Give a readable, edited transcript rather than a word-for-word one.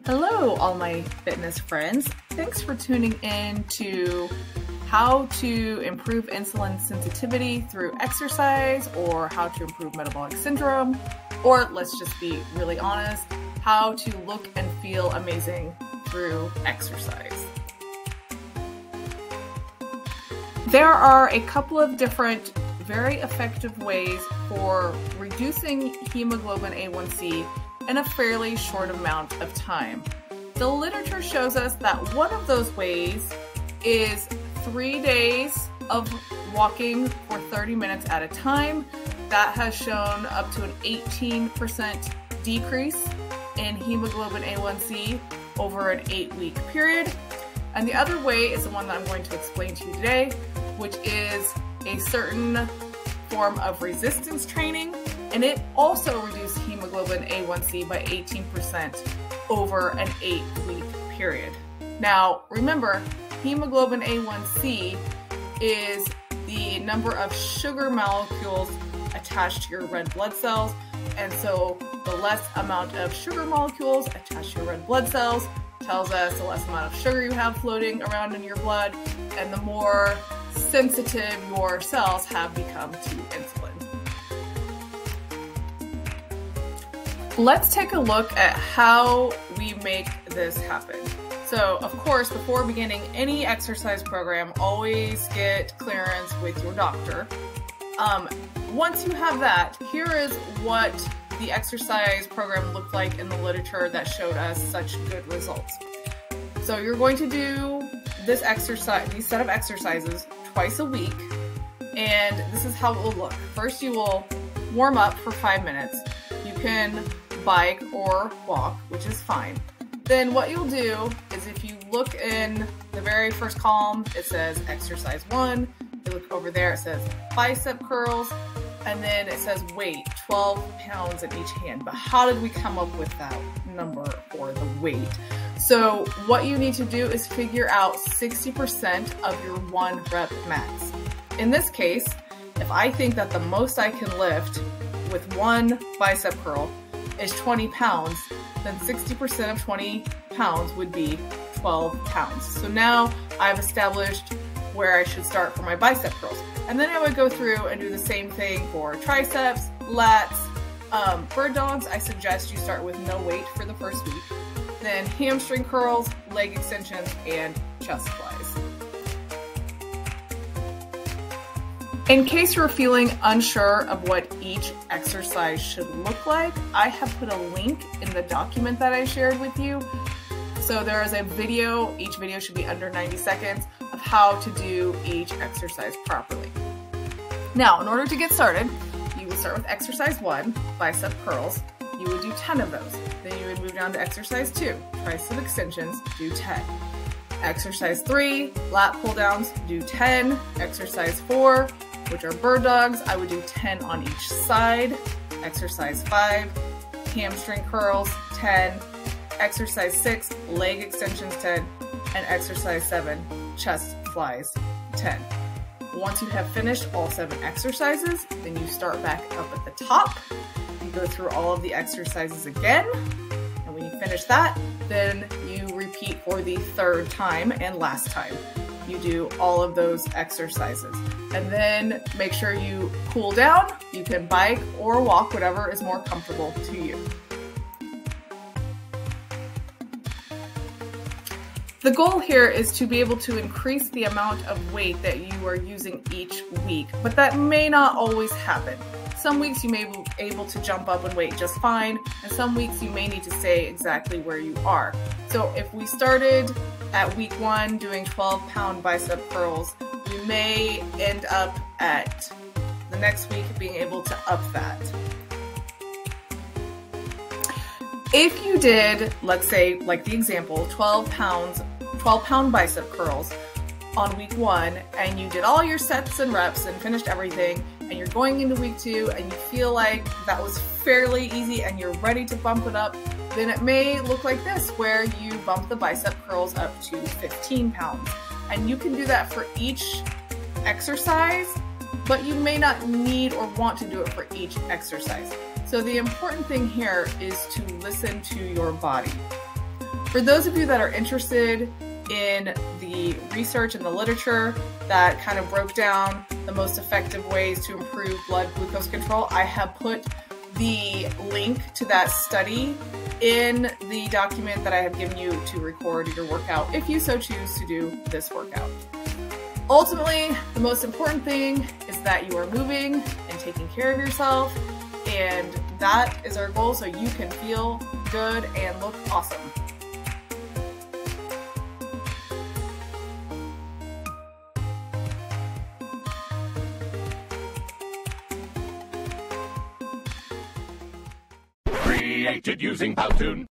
Hello, all my fitness friends. Thanks for tuning in to how to improve insulin sensitivity through exercise, or how to improve metabolic syndrome, or let's just be really honest, how to look and feel amazing through exercise. There are a couple of different very effective ways for reducing hemoglobin A1C in a fairly short amount of time. The literature shows us that one of those ways is 3 days of walking for 30 minutes at a time. That has shown up to an 18% decrease in hemoglobin A1C over an 8-week period. And the other way is the one that I'm going to explain to you today, which is a certain form of resistance training, and it also reduced hemoglobin A1C by 18% over an 8-week period. Now, remember, hemoglobin A1C is the number of sugar molecules attached to your red blood cells, and so the less amount of sugar molecules attached to your red blood cells tells us the less amount of sugar you have floating around in your blood, and the more sensitive your cells have become to insulin. Let's take a look at how we make this happen. So, of course, before beginning any exercise program, always get clearance with your doctor. Once you have that, here is what the exercise program looked like in the literature that showed us such good results. So you're going to do this exercise, these set of exercises twice a week, and this is how it will look. First, you will warm up for 5 minutes. You can bike or walk, which is fine. Then what you'll do is, if you look in the very first column, it says exercise 1. You look over there, it says bicep curls, and then it says weight, 12 pounds in each hand. But how did we come up with that number for the weight? So what you need to do is figure out 60% of your 1 rep max. In this case, if I think that the most I can lift with 1 bicep curl is 20 pounds, then 60% of 20 pounds would be 12 pounds. So now I've established where I should start for my bicep curls. And then I would go through and do the same thing for triceps, lats, bird dogs. I suggest you start with no weight for the first week. Then hamstring curls, leg extensions, and chest flies. In case you're feeling unsure of what each exercise should look like, I have put a link in the document that I shared with you. So there is a video, each video should be under 90 seconds, of how to do each exercise properly. Now, in order to get started, you would start with exercise 1, bicep curls. You would do 10 of those. Then you would move down to exercise 2, tricep extensions, do 10. Exercise 3, lat pull downs, do 10. Exercise 4, which are bird dogs, I would do 10 on each side. Exercise 5, hamstring curls, 10. Exercise 6, leg extensions, 10. And exercise 7, chest flies, 10. Once you have finished all 7 exercises, then you start back up at the top. You go through all of the exercises again, and when you finish that, then you repeat for the 3rd time and last time. You do all of those exercises, and then make sure you cool down. You can bike or walk, whatever is more comfortable to you. The goal here is to be able to increase the amount of weight that you are using each week, but that may not always happen. Some weeks you may be able to jump up in weight just fine, and some weeks you may need to stay exactly where you are. So if we started at week 1 doing 12-pound bicep curls, we may end up at the next week being able to up that. If you did, let's say, like the example, 12-pound bicep curls on week 1, and you did all your sets and reps and finished everything, and you're going into week 2 and you feel like that was fairly easy and you're ready to bump it up, then it may look like this, where you bump the bicep curls up to 15 pounds. And you can do that for each exercise, but you may not need or want to do it for each exercise. So the important thing here is to listen to your body. For those of you that are interested in the research and the literature that kind of broke down the most effective ways to improve blood glucose control, I have put the link to that study in the document that I have given you to record your workout if you so choose to do this workout. Ultimately, the most important thing is that you are moving and taking care of yourself, and that is our goal, so you can feel good and look awesome. Created using Powtoon.